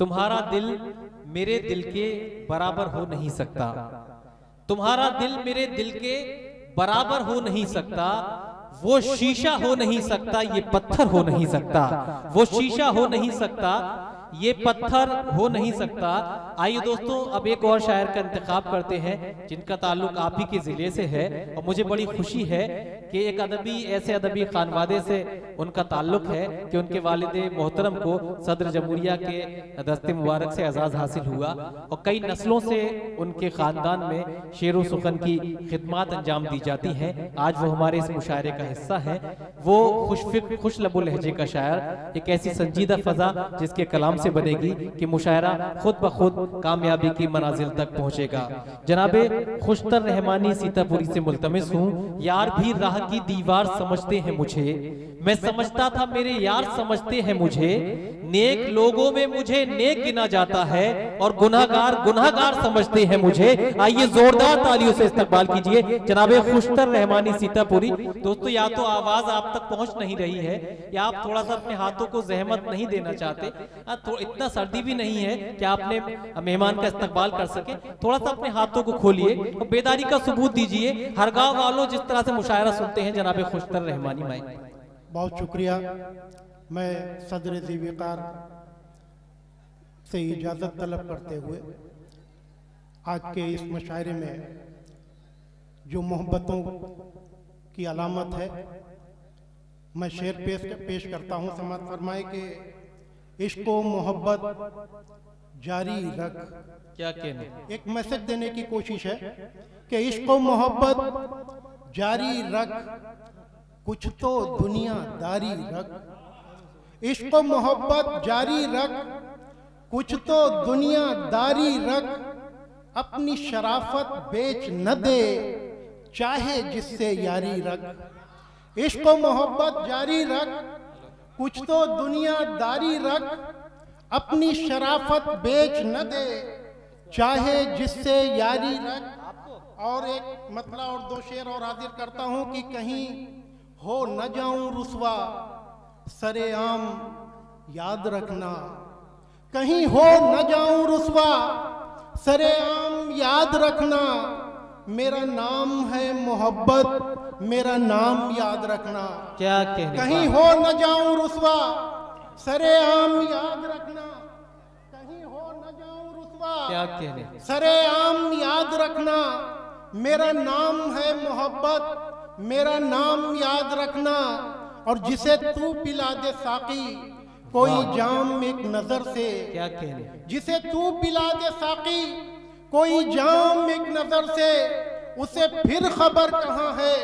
तुम्हारा दिल मेरे दिल के बराबर हो नहीं सकता, तुम्हारा दिल मेरे दिल के बराबर हो नहीं सकता, वो शीशा हो नहीं सकता, ये पत्थर हो नहीं सकता, वो शीशा हो नहीं सकता, ये पत्थर हो नहीं सकता। आइए दोस्तों, अब एक और शायर का इंतखाब करते हैं जिनका ताल्लुक आप ही के जिले से है, और मुझे बड़ी खुशी है कि एक अदबी, ऐसे अदबी खानवादे से उनका ताल्लुक है कि उनके वालिद मोहतरम को सदर जमहूरिया के दस्ते मुबारक से एजाज़ हासिल हुआ, और कई नस्लों से उनके ख़ानदान में शेर व सुखन की खिदमत अंजाम दी जाती हैं। आज वो हमारे इस मुशायरे का हिस्सा है। वो खुश लबो लहजे का शायर, एक ऐसी संजीदा फ़ज़ा जिसके कलाम से बनेगी कि मुशायरा खुद ब खुद कामयाबी की मनाजिल तक पहुंचेगा। जनाबे खुशतर रहमानी सीतापुरी से मुल्तमिस हूँ, यार भी राह की दीवार समझते हैं मुझे, मैं समझता था मेरे यार समझते हैं मुझे, नेक लोगों में मुझे नेक गिना जाता है और गुनाहगार गुनाहगार समझते हैं मुझे। आइए जोरदार तालियों से इस्तकबाल कीजिए जनाबे खुशतर रहमानी सीतापुरी। दोस्तों, या तो आवाज आप तक पहुंच नहीं रही है, या आप थोड़ा सा अपने हाथों को जहमत नहीं देना चाहते, तो इतना सर्दी भी नहीं है कि आपने मेहमान का इस्तकबाल कर सके। थोड़ा सा अपने हाथों को खोलिए और बेदारी का सबूत दीजिए। हर गाँव वालों, जिस तरह से मुशायरा सुनते हैं जनाबे खुशतर रहमानी माई। बहुत शुक्रिया। मैं सदर ज़ीविकार से इजाज़त तलब करते हुए आज के इस मुशायरे में जो मोहब्बतों की अलामत है, मैं शेर पेश करता हूँ। समाअत फरमाए कि इश्क व मोहब्बत जारी रख। क्या कहने, एक मैसेज देने की कोशिश है कि इश्क व मोहब्बत जारी रख, कुछ तो दुनियादारी रख। इश्क व मोहब्बत जारी रख, कुछ तो दुनियादारी रख, अपनी शराफत बेच न दे, चाहे जिससे यारी रख। इश्क व मोहब्बत जारी रख, कुछ तो दुनियादारी रख, अपनी शराफत बेच न दे, चाहे जिससे यारी रख। और एक मतला और दो शेर और हाजिर करता हूं कि कहीं हो न जाऊं रुसवा, सरेआम याद रखना। कहीं हो न जाऊं रुसवा, सरेआम याद रखना। मेरा नाम है मोहब्बत, मेरा नाम याद रखना। क्या कहने, कहीं हो न जाऊं रुसवा, सरेआम याद रखना। कहीं हो न जाऊं रुसवा, क्या कहने, सरेआम याद रखना। मेरा नाम है मोहब्बत, मेरा नाम याद रखना। और जिसे तू पिला दे साकी, कोई जाम एक नजर से। क्या कहने, जिसे तू पिला दे साकी, कोई जाम एक नजर से, उसे फिर खबर कहाँ है,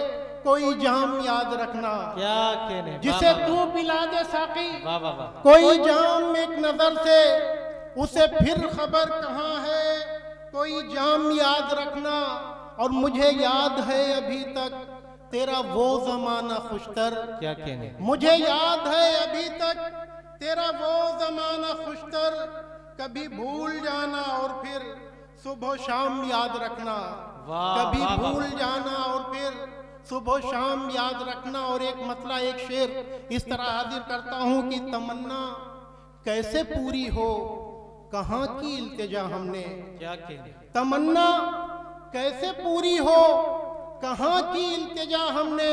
कोई जाम याद रखना। क्या कहने, जिसे तू पिला दे साकी, वाह वाह वाह, कोई जाम एक नजर से, उसे फिर खबर कहाँ है, कोई जाम याद रखना। और मुझे याद है अभी तक तेरा वो जमाना खुशतर। क्या कहने, मुझे याद है अभी तक तेरा वो जमाना खुशतर। कभी भूल जाना और फिर सुबह शाम याद रखना। कभी भूल जाना और फिर सुबह शाम याद रखना। और एक मतला, एक शेर इस तरह हाजिर करता हूँ कि तमन्ना कैसे पूरी हो, कहाँ की इल्तिजा हमने। क्या कहने, तमन्ना कैसे पूरी हो, कहाँ की इल्तिजा हमने।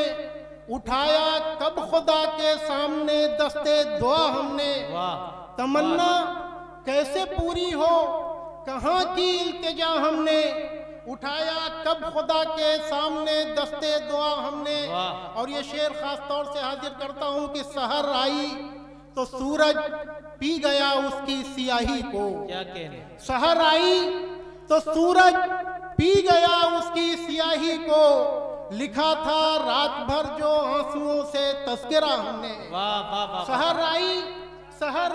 उठाया कब खुदा के सामने दस्ते दुआ हमने। तमन्ना कैसे पूरी हो, कहाँ की इल्तिजा हमने। उठाया कब खुदा के सामने दस्ते दुआ हमने। और ये शेर खास तौर से हाजिर करता हूँ कि सहर आई तो सूरज पी गया उसकी सियाही को। क्या कहने, सहर आई तो सूरज पी गया उसकी सियाही को। लिखा था रात भर जो आंसुओं से तस्करा हमने। सहर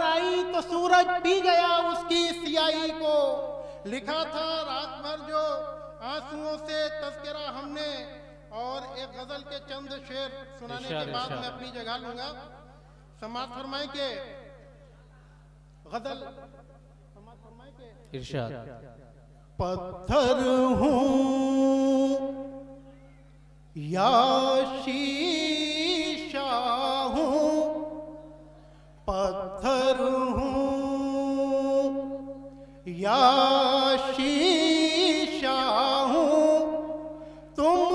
आई तो सूरज पी गया उसकी सियाही को। लिखा था रात भर जो आंसुओं से तस्करा हमने। और एक गजल के चंद शेर सुनाने के बाद मैं अपनी जगह लूंगा। समाअत फरमाए के गजल, समाअत फरमाए के इरशाद। पत्थर हूँ या शीशा हूँ, पत्थर हूँ या शीशा हूँ तुम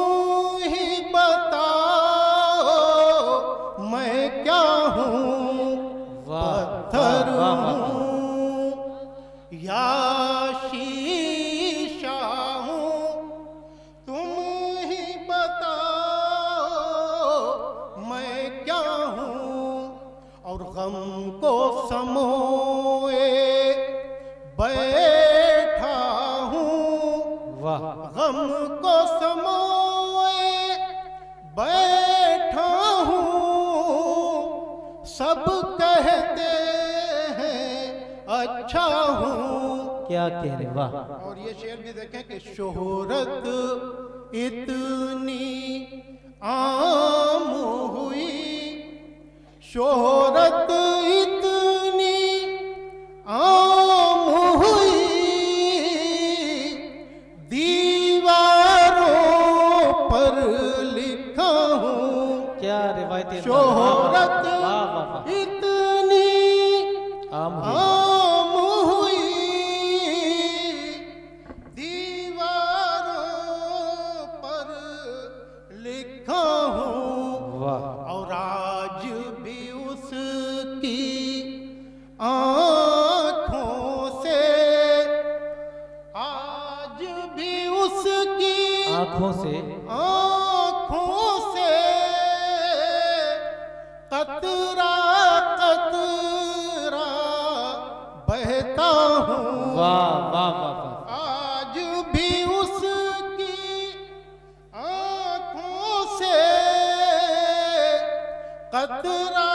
ही बताओ मैं क्या हूँ, पत्थर हूँ या शीशा हूँ तुम ही बताओ मैं क्या हूँ, और गम को समोए बैठा हूँ, गम को समोए बैठा हूँ, सब कहते हैं अच्छा हूँ। क्या कह रहे, वाह। और ये शेर भी देखें कि शोहरत इतनी आम हुई, शोहरत इतनी आम हुई, दीवारों पर लिखा हूँ। क्या रिवायत, शोहरत इतनी आम हुई, दीवारों पर लिखा हूँ, वाह। और आज भी उसकी आँखों से, आज भी उसकी आँखों से कतरा कतरा बहता हूँ। वाह वाह वाह। आज भी उसकी आँखों से कतरा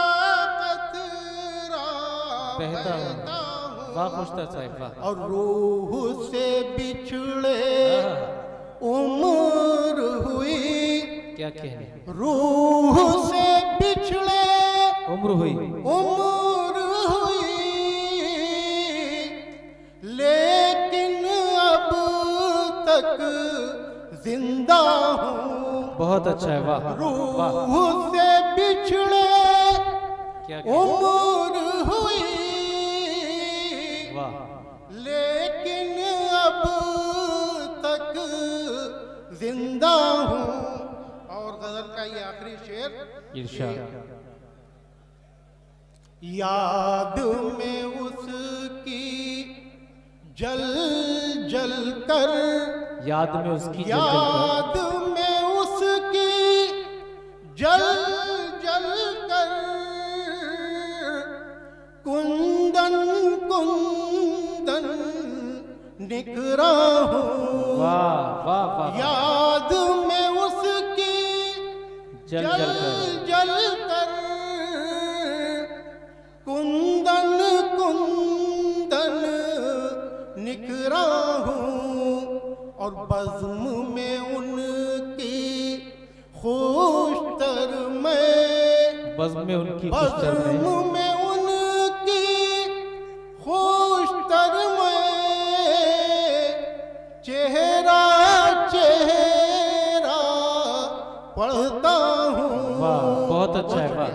कतरा बहता हूँ। बहता हूँ। वाह खुशता साहिब, वाह। और रूह से बिछड़े उम्र हुई, क्या कहने, रूह से बिछड़े उम्र हुई, उम्र हुई, लेकिन अब तक जिंदा हूँ। बहुत अच्छा है, वाह वाह। रूह से बिछड़े क्या उम्र हुई, वाह। लेकिन अब तक जिंदा हूँ। और गजल का ये आखिरी शेर, इरशाद। याद में उसकी जल जल कर, याद में उसकी याद में उसकी जल जल कर, कुंदन कुंदन निखरा हूँ। वाह वाह वाह। याद में उसकी जल जल जल कर, जल कर, कुंदन कुंदन निखरा हूँ, और बज़्म में उनकी खुशतर में, बज़्म में उनकी खुशतर में, बज़्म में उनकी खुशतर में, चेहरा चेहरा पढ़ता हूँ। वाह बहुत अच्छा है, वाह।